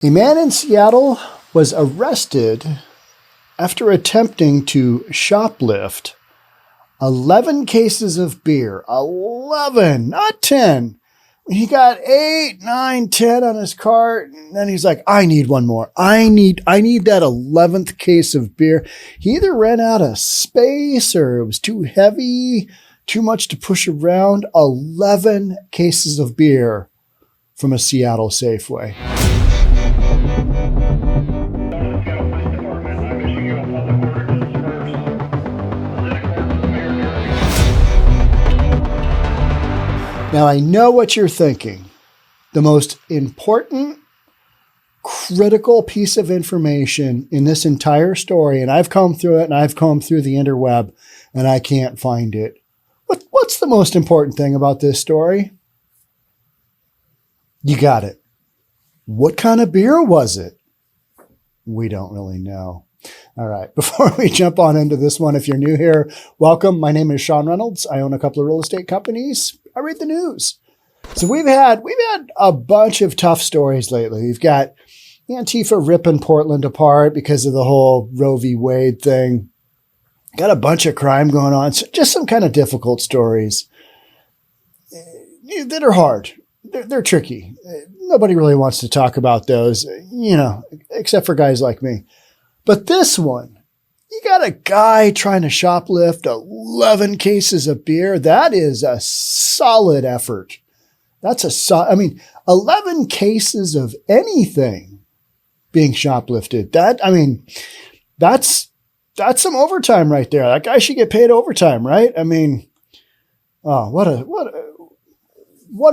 A man in Seattle was arrested after attempting to shoplift 11 cases of beer. 11, not 10. He got 8, 9, 10 on his cart, and then he's like, I need one more. I need that 11th case of beer. He either ran out of space or it was too heavy, too much to push around. 11 cases of beer from a Seattle Safeway. Now, I know what you're thinking. The most important, critical piece of information in this entire story, and I've combed through it, and I've combed through the interweb, and I can't find it. What's the most important thing about this story? You got it. What kind of beer was it? We don't really know. All right. Before we jump on into this one, if you're new here, welcome. My name is Sean Reynolds. I own a couple of real estate companies. I read the news. So we've had a bunch of tough stories lately. We've got Antifa ripping Portland apart because of the whole Roe v. Wade thing. Got a bunch of crime going on. So just some kind of difficult stories that are hard. They're tricky. Nobody really wants to talk about those, except for guys like me. But this one, you got a guy trying to shoplift 11 cases of beer. That is a solid effort. 11 cases of anything being shoplifted. That's some overtime right there. That guy should get paid overtime, right? What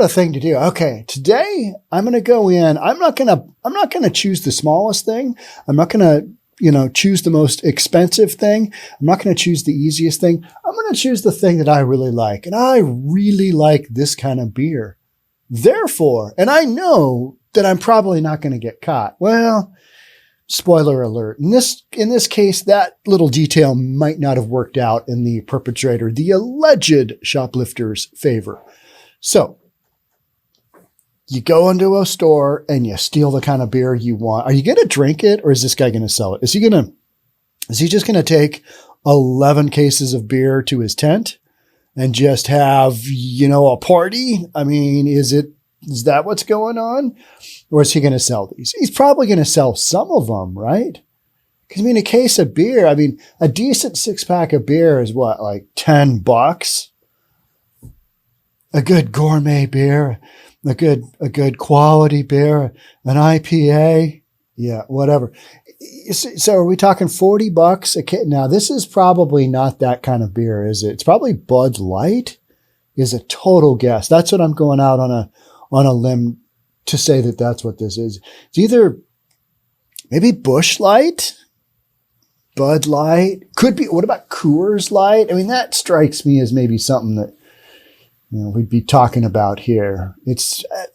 a thing to do. Okay, today I'm going to go in. I'm not going to choose the smallest thing. I'm not going to choose the most expensive thing. I'm not going to choose the easiest thing. I'm going to choose the thing that I really like. And I really like this kind of beer. Therefore, and I know that I'm probably not going to get caught. Well, spoiler alert. In this case, that little detail might not have worked out in the perpetrator, the alleged shoplifter's favor. So, you go into a store and you steal the kind of beer you want. Are you going to drink it, or is this guy going to sell it? Is he just going to take 11 cases of beer to his tent and just have, a party? Is that what's going on? Or is he going to sell these? He's probably going to sell some of them, right? Because a case of beer, a decent 6-pack of beer is what, like $10? A good gourmet beer, a good quality beer, an IPA, yeah, whatever. So are we talking $40 a kit? Now, this is probably not that kind of beer, is it? It's probably Bud Light is a total guess. That's what I'm going out on a limb to say that's what this is. It's either maybe Busch Light, Bud Light, could be. What about Coors Light? That strikes me as maybe something that we'd be talking about here.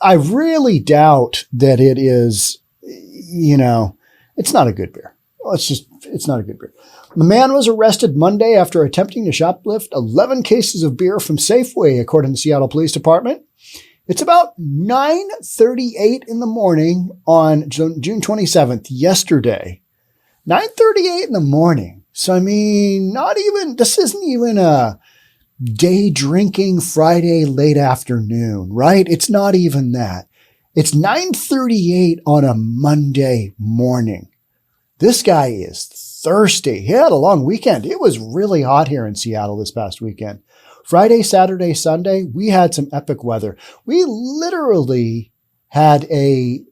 I really doubt that it is, it's not a good beer. It's not a good beer. The man was arrested Monday after attempting to shoplift 11 cases of beer from Safeway, according to the Seattle Police Department. It's about 9:38 in the morning on June 27th, yesterday. 9:38 in the morning. So, this isn't even a day drinking Friday late afternoon, right? It's not even that. It's 9:38 on a Monday morning. This guy is thirsty. He had a long weekend. It was really hot here in Seattle this past weekend. Friday, Saturday, Sunday, we had some epic weather. We literally had a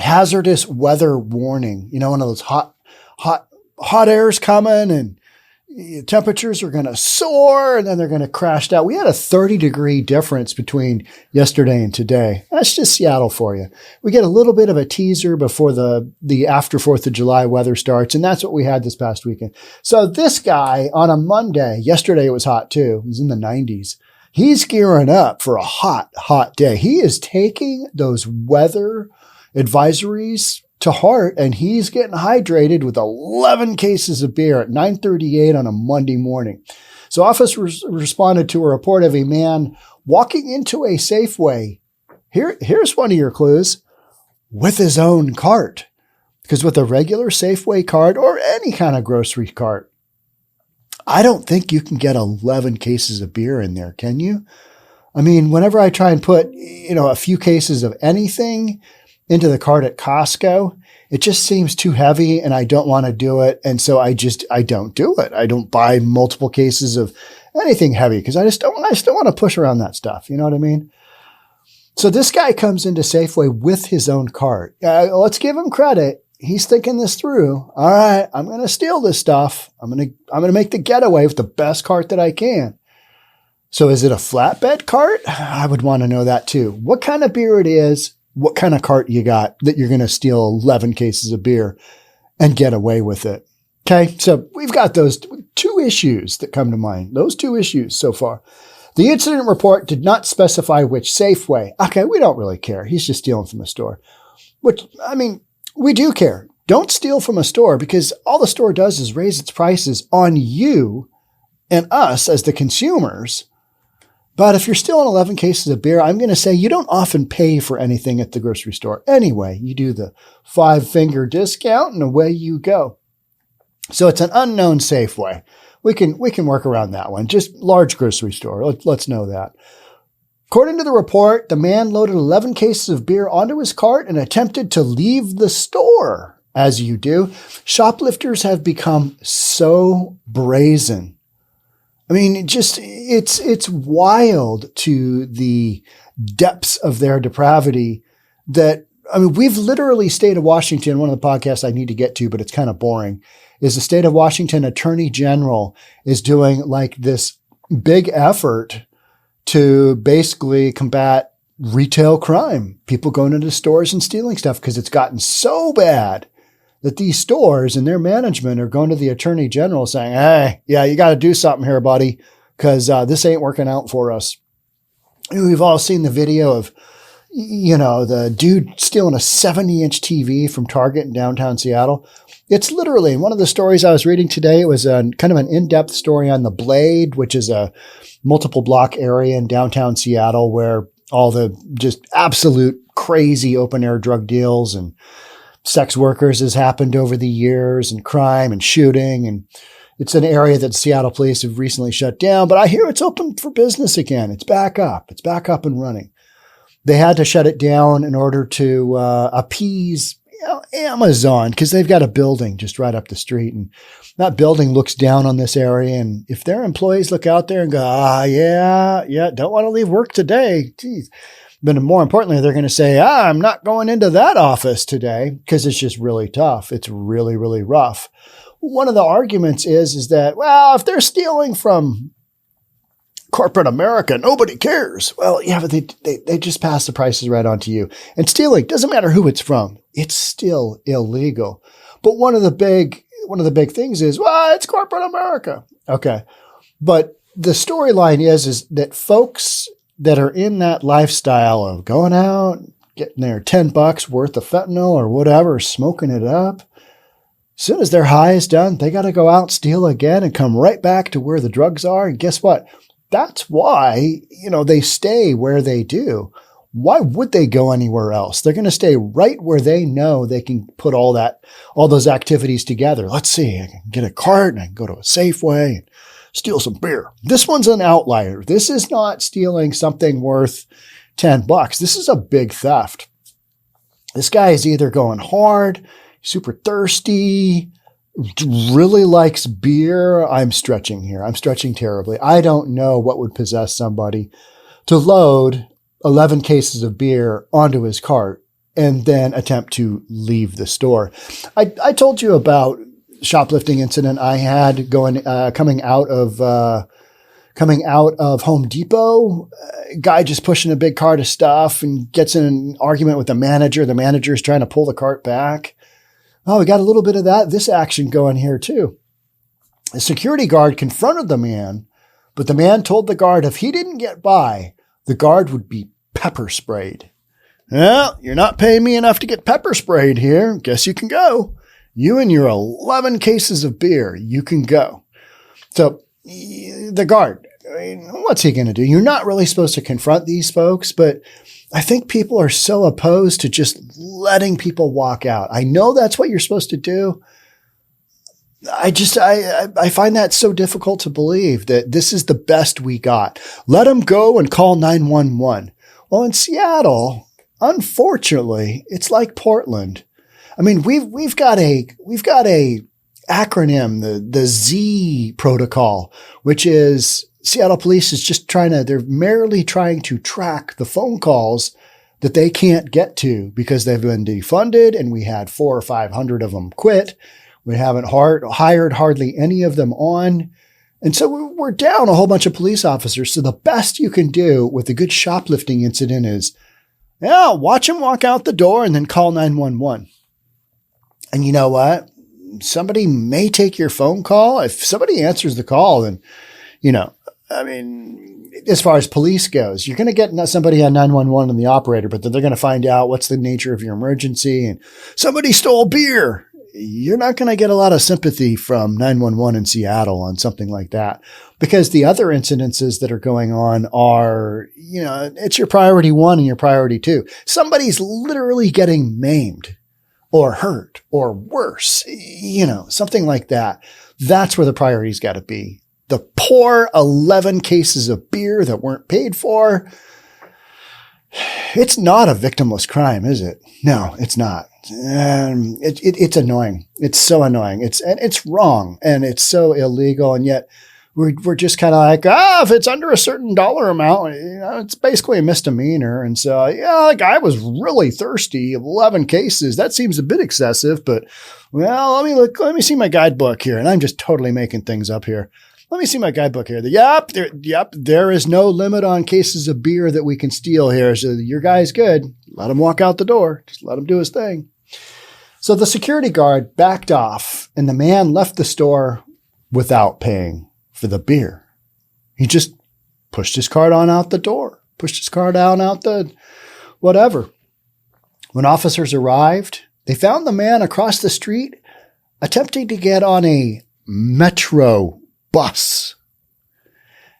hazardous weather warning, one of those hot airs coming, and temperatures are going to soar and then they're going to crash out. We had a 30-degree difference between yesterday and today. That's just Seattle for you. We get a little bit of a teaser before the after 4th of July weather starts, and that's what we had this past weekend. So this guy on a Monday, yesterday it was hot too. It was in the 90s. He's gearing up for a hot, hot day. He is taking those weather advisories to heart, and he's getting hydrated with 11 cases of beer at 9:38 on a Monday morning. So officers responded to a report of a man walking into a Safeway. Here's one of your clues. with his own cart. Because with a regular Safeway cart or any kind of grocery cart, I don't think you can get 11 cases of beer in there, can you? I mean, whenever I try and put, a few cases of anything into the cart at Costco, it just seems too heavy and I don't want to do it. And so I don't do it. I don't buy multiple cases of anything heavy because I still want to push around that stuff. You know what I mean? So this guy comes into Safeway with his own cart. Let's give him credit. He's thinking this through. All right, I'm going to steal this stuff. I'm going to make the getaway with the best cart that I can. So is it a flatbed cart? I would want to know that too. What kind of beer it is, what kind of cart you got that you're going to steal 11 cases of beer and get away with it. Okay, so we've got those two issues that come to mind. Those two issues so far. The incident report did not specify which Safeway. Okay, we don't really care. He's just stealing from a store. Which, I mean, we do care. Don't steal from a store because all the store does is raise its prices on you and us as the consumers. But if you're stealing 11 cases of beer, I'm going to say you don't often pay for anything at the grocery store. Anyway, you do the 5-finger discount and away you go. So it's an unknown Safeway. We can work around that one. Just large grocery store. Let's know that. According to the report, the man loaded 11 cases of beer onto his cart and attempted to leave the store. As you do, shoplifters have become so brazen. I mean, it's wild to the depths of their depravity that, I mean, we've literally, state of Washington, one of the podcasts I need to get to, but it's kind of boring, is the state of Washington Attorney General is doing like this big effort to basically combat retail crime, people going into stores and stealing stuff because it's gotten so bad that these stores and their management are going to the Attorney General saying, hey, yeah, you got to do something here, buddy, because this ain't working out for us. We've all seen the video of, the dude stealing a 70-inch TV from Target in downtown Seattle. It's literally one of the stories I was reading today. It was kind of an in-depth story on the Blade, which is a multiple block area in downtown Seattle where all the just absolute crazy open air drug deals and sex workers has happened over the years and crime and shooting. And it's an area that Seattle police have recently shut down, but I hear it's open for business again. It's back up. It's back up and running. They had to shut it down in order to appease Amazon because they've got a building just right up the street. And that building looks down on this area. And if their employees look out there and go, yeah, don't want to leave work today. Geez. But more importantly, they're going to say, I'm not going into that office today because it's just really tough. It's really, really rough. One of the arguments is that, well, if they're stealing from corporate America, nobody cares. Well, yeah, but they just pass the prices right on to you. And stealing, doesn't matter who it's from. It's still illegal. But one of the big things is, well, it's corporate America. Okay. But the storyline is that folks that are in that lifestyle of going out, getting their $10 worth of fentanyl or whatever, smoking it up, as soon as their high is done, they got to go out, steal again, and come right back to where the drugs are. And guess what? That's why, they stay where they do. Why would they go anywhere else? They're going to stay right where they know they can put all those activities together. Let's see, I can get a cart and I can go to a Safeway and steal some beer. This one's an outlier. This is not stealing something worth $10. This is a big theft. This guy is either going hard, super thirsty, really likes beer. I'm stretching here. I'm stretching terribly. I don't know what would possess somebody to load 11 cases of beer onto his cart and then attempt to leave the store. I told you about shoplifting incident I had coming out of Home Depot. Guy just pushing a big cart of stuff and gets in an argument with the manager. The manager is trying to pull the cart back. Oh, we got a little bit of this action going here too. The security guard confronted the man, but the man told the guard if he didn't get by, the guard would be pepper sprayed. Well, you're not paying me enough to get pepper sprayed here. Guess you can go. You and your 11 cases of beer, you can go. So the guard, I mean, what's he going to do? You're not really supposed to confront these folks, but I think people are so opposed to just letting people walk out. I know that's what you're supposed to do. I find that so difficult to believe that this is the best we got. Let them go and call 911. Well, in Seattle, unfortunately, it's like Portland. I mean, we've got a acronym, the Z protocol, which is Seattle police is just they're merely trying to track the phone calls that they can't get to because they've been defunded, and we had 400 or 500 of them quit. We haven't hired hardly any of them on. And so we're down a whole bunch of police officers. So the best you can do with a good shoplifting incident is, watch them walk out the door and then call 911. And you know what? Somebody may take your phone call. If somebody answers the call, then, I mean, as far as police goes, you're going to get somebody on 911 and the operator, but then they're going to find out what's the nature of your emergency and somebody stole beer. You're not going to get a lot of sympathy from 911 in Seattle on something like that, because the other incidences that are going on are, it's your priority 1 and your priority 2. Somebody's literally getting maimed or hurt or worse, something like that. That's where the priority's got to be. The poor 11 cases of beer that weren't paid for. It's not a victimless crime, is it? No, it's not. It's annoying. It's so annoying. It's wrong, and it's so illegal. And yet we're just kind of like, if it's under a certain dollar amount, it's basically a misdemeanor. And so, the guy was really thirsty. 11 cases. That seems a bit excessive, but let me see my guidebook here. And I'm just totally making things up here. Let me see my guidebook here. There is no limit on cases of beer that we can steal here. So your guy's good. Let him walk out the door. Just let him do his thing. So the security guard backed off, and the man left the store without paying for the beer. He just pushed his card on out the door, pushed his card out the whatever. When officers arrived, they found the man across the street attempting to get on a metro bus.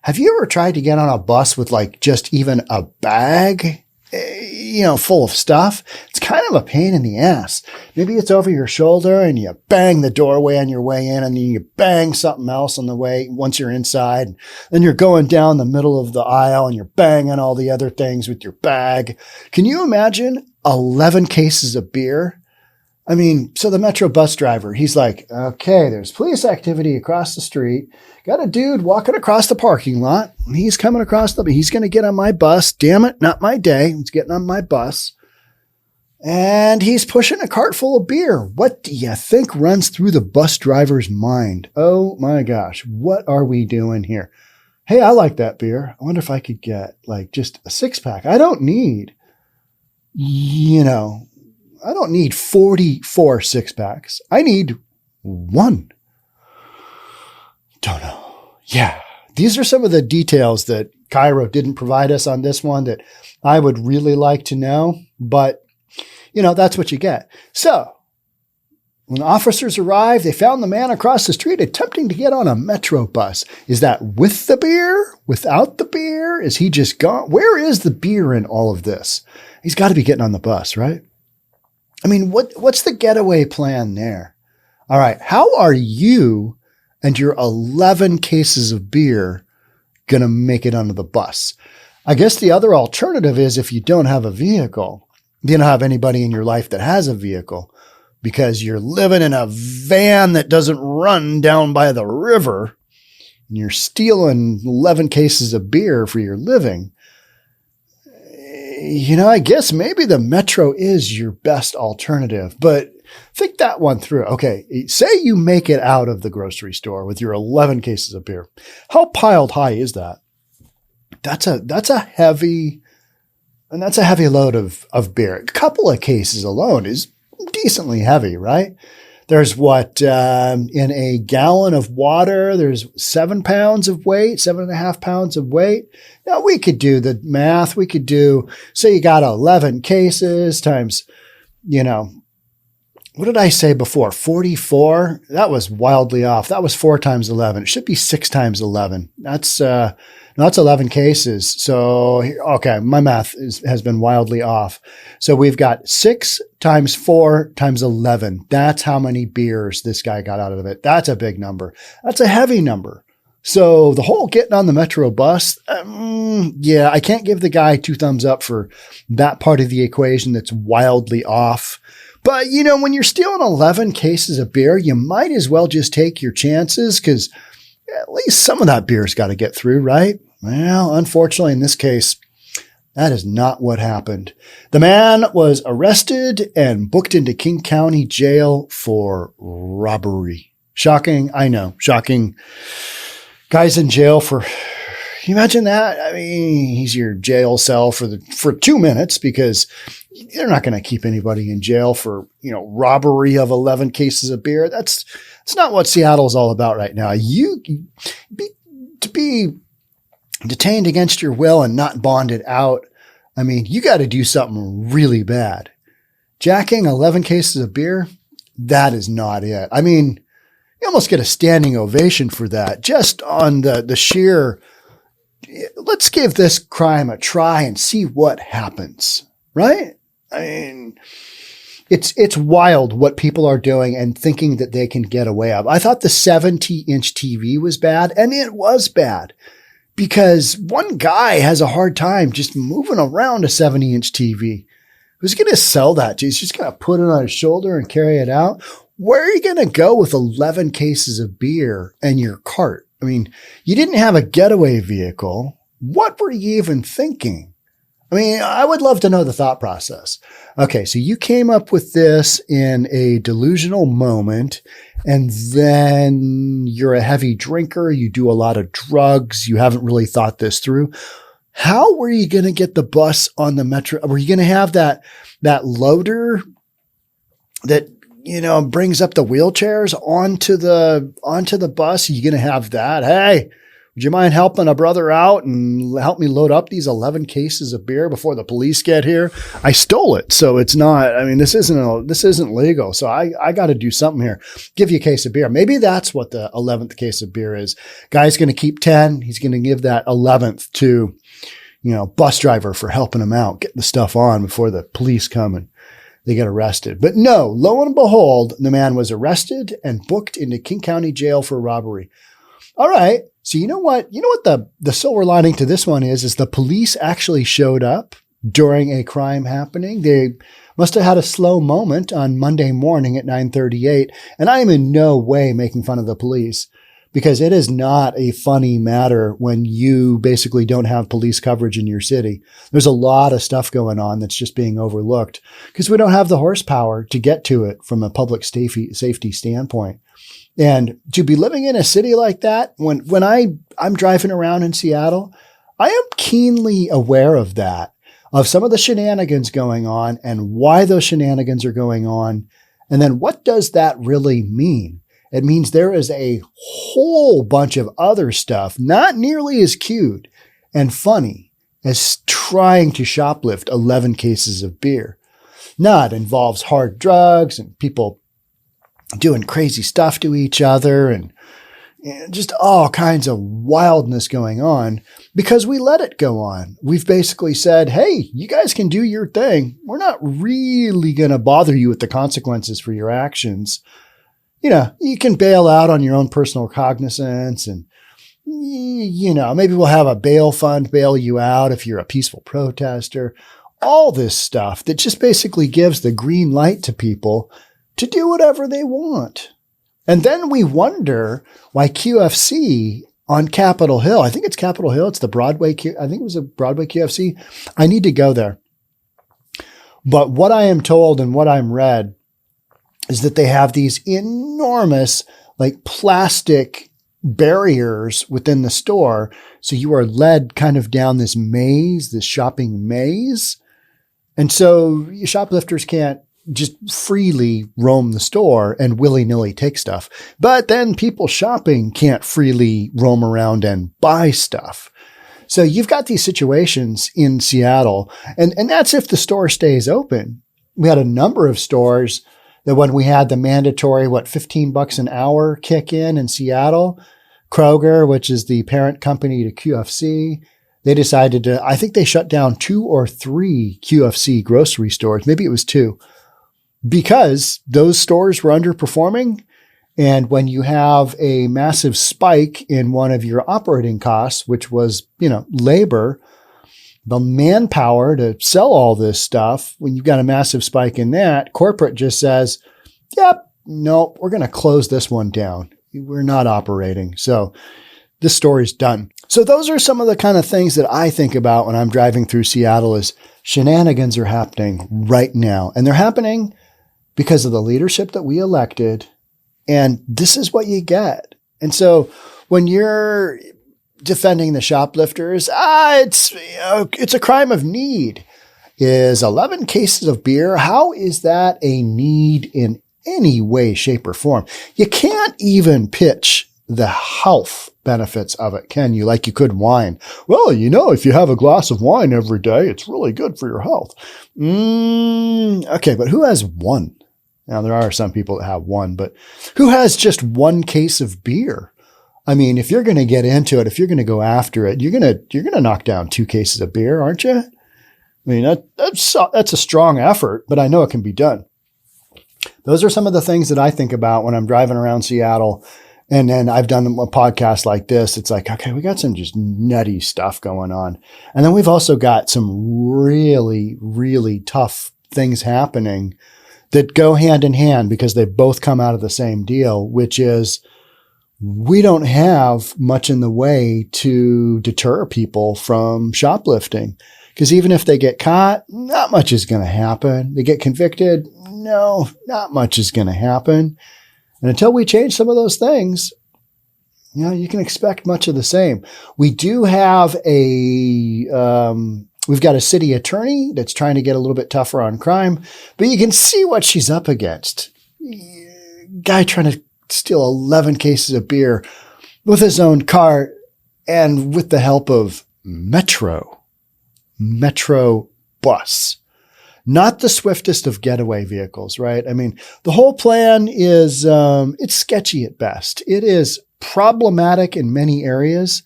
Have you ever tried to get on a bus with just even a bag, full of stuff? It's kind of a pain in the ass. Maybe it's over your shoulder and you bang the doorway on your way in, and then you bang something else on the way once you're inside. Then you're going down the middle of the aisle and you're banging all the other things with your bag. Can you imagine 11 cases of beer? I mean, so the Metro bus driver, he's like, okay, there's police activity across the street. Got a dude walking across the parking lot. He's coming across he's going to get on my bus. Damn it, not my day. He's getting on my bus. And he's pushing a cart full of beer. What do you think runs through the bus driver's mind? Oh my gosh, what are we doing here? Hey, I like that beer. I wonder if I could get just a 6-pack. I don't need, I don't need 44 6-packs. I need 1. Don't know. Yeah. These are some of the details that 𝐏𝐸 didn't provide us on this one that I would really like to know, but that's what you get. So when officers arrived, they found the man across the street attempting to get on a metro bus. Is that with the beer? Without the beer? Is he just gone? Where is the beer in all of this? He's got to be getting on the bus, right? I mean, what's the getaway plan there? All right. How are you and your 11 cases of beer going to make it onto the bus? I guess the other alternative is if you don't have a vehicle, you don't have anybody in your life that has a vehicle because you're living in a van that doesn't run down by the river and you're stealing 11 cases of beer for your living. I guess maybe the Metro is your best alternative, but think that one through. Okay. Say you make it out of the grocery store with your 11 cases of beer. How piled high is that? That's a heavy load of beer. A couple of cases alone is decently heavy, right? There's in a gallon of water, there's 7 pounds of weight, 7.5 pounds of weight. Now we could do the math. We could do, say you got 11 cases times, what did I say before? 44? That was wildly off. That was 4 times 11. It should be 6 times 11. That's 11 cases. So, okay, my math has been wildly off. So we've got 6 times 4 times 11. That's how many beers this guy got out of it. That's a big number. That's a heavy number. So the whole getting on the Metro bus, yeah, I can't give the guy 2 thumbs up for that part of the equation that's wildly off. But, you know, when you're stealing 11 cases of beer, you might as well just take your chances because at least some of that beer's got to get through, right? Well, unfortunately, in this case, that is not what happened. The man was arrested and booked into King County Jail for robbery. Shocking. I know. Shocking. Guy's in jail for, can you imagine that? I mean, he's your jail cell for 2 minutes because they're not going to keep anybody in jail for, you know, robbery of 11 cases of beer. That's not what Seattle's all about right now. To be detained against your will and not bonded out. I mean, you got to do something really bad. Jacking 11 cases of beer, that is not it. I mean, you almost get a standing ovation for that just on the sheer, let's give this crime a try and see what happens, right? I mean, it's wild what people are doing and thinking that they can get away with. I thought the 70-inch TV was bad, and it was bad because one guy has a hard time just moving around a 70-inch TV. Who's going to sell that? He's just going to put it on his shoulder and carry it out. Where are you going to go with 11 cases of beer and your cart? I mean, you didn't have a getaway vehicle. What were you even thinking? I mean, I would love to know the thought process. Okay, so you came up with this in a delusional moment, and then you're a heavy drinker. You do a lot of drugs. You haven't really thought this through. How were you going to get the bus on the Metro? Were you going to have that loader that, you know, brings up the wheelchairs onto the bus? Are you going to have that? Hey, would you mind helping a brother out and help me load up these 11 cases of beer before the police get here? I stole it. So it's not, I mean, this isn't legal. So I got to do something here. Give you a case of beer. Maybe that's what the 11th case of beer is. Guy's going to keep 10. He's going to give that 11th to, you know, bus driver for helping him out, get the stuff on before the police come and they get arrested. But no, lo and behold, the man was arrested and booked into King County Jail for robbery. All right. So you know what the silver lining to this one is the police actually showed up during a crime happening. They must have had a slow moment on Monday morning at 9:38. And I am in no way making fun of the police because it is not a funny matter when you basically don't have police coverage in your city. There's a lot of stuff going on that's just being overlooked because we don't have the horsepower to get to it from a public safety standpoint. And to be living in a city like that, when I'm driving around in Seattle, I am keenly aware of that, of some of the shenanigans going on and why those shenanigans are going on. And then what does that really mean? It means there is a whole bunch of other stuff, not nearly as cute and funny as trying to shoplift 11 cases of beer. No, it involves hard drugs and people doing crazy stuff to each other and just all kinds of wildness going on because we let it go on. We've basically said, hey, you guys can do your thing. We're not really going to bother you with the consequences for your actions. You know, you can bail out on your own personal cognizance and, you know, maybe we'll have a bail fund bail you out if you're a peaceful protester. All this stuff that just basically gives the green light to people to do whatever they want. And then we wonder why QFC on Capitol Hill, I think it's Capitol Hill, it's the Broadway, I think it was a Broadway QFC. I need to go there. But what I am told and what I'm read is that they have these enormous like plastic barriers within the store. So you are led kind of down this maze, this shopping maze. And so shoplifters can't just freely roam the store and willy-nilly take stuff. But then people shopping can't freely roam around and buy stuff. So you've got these situations in Seattle, and that's if the store stays open. We had a number of stores that when we had the mandatory, $15 an hour kick in Seattle, Kroger, which is the parent company to QFC, they decided to, I think they shut down 2 or 3 QFC grocery stores. Maybe it was 2, because those stores were underperforming. And when you have a massive spike in one of your operating costs, which was, labor, the manpower to sell all this stuff, when you've got a massive spike in that, corporate just says, yep, nope, we're going to close this one down. We're not operating. So this story's done. So those are some of the kind of things that I think about when I'm driving through Seattle. Is shenanigans are happening right now. And they're happening because of the leadership that we elected. And this is what you get. And so when you're defending the shoplifters, it's a crime of need. Is 11 cases of beer, how is that a need in any way, shape, or form? You can't even pitch the health benefits of it, can you? Like you could wine. Well, if you have a glass of wine every day, it's really good for your health. Okay, but who has one? Now, there are some people that have one, but who has just 1 case of beer? I mean, if you're going to get into it, if you're going to go after it, you're going to knock down 2 cases of beer, aren't you? I mean, that's a strong effort, but I know it can be done. Those are some of the things that I think about when I'm driving around Seattle. And then I've done a podcast like this. It's like, okay, we got some just nutty stuff going on. And then we've also got some really, really tough things happening that go hand in hand because they both come out of the same deal, which is we don't have much in the way to deter people from shoplifting. Because even if they get caught, not much is going to happen. They get convicted, no, not much is going to happen. And until we change some of those things, you can expect much of the same. We do have we've got a city attorney that's trying to get a little bit tougher on crime, but you can see what she's up against. Guy trying to steal 11 cases of beer with his own car and with the help of Metro bus. Not the swiftest of getaway vehicles, right? I mean, the whole plan is, it's sketchy at best. It is problematic in many areas.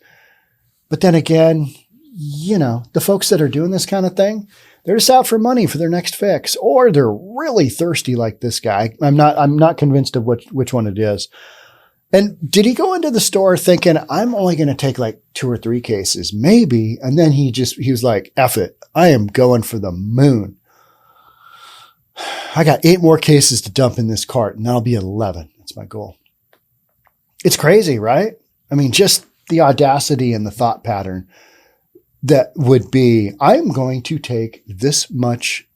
But then again, the folks that are doing this kind of thing, they're just out for money for their next fix, or they're really thirsty like this guy. I'm not convinced of which one it is. And did he go into the store thinking, I'm only going to take like 2 or 3 cases, maybe? And then he was like, F it. I am going for the moon. I got 8 more cases to dump in this cart, and that'll be 11. That's my goal. It's crazy, right? I mean, just the audacity and the thought pattern that would be, I'm going to take this much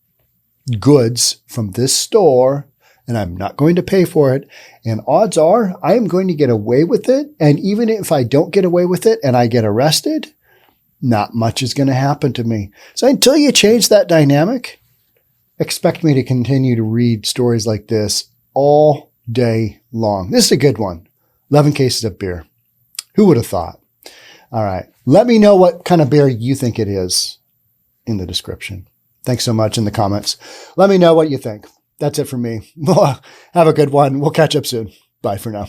goods from this store, and I'm not going to pay for it. And odds are I am going to get away with it. And even if I don't get away with it and I get arrested, not much is going to happen to me. So until you change that dynamic, expect me to continue to read stories like this all day long. This is a good one. 11 cases of beer. Who would have thought? All right. Let me know what kind of beer you think it is in the description. Thanks so much in the comments. Let me know what you think. That's it for me. Have a good one. We'll catch up soon. Bye for now.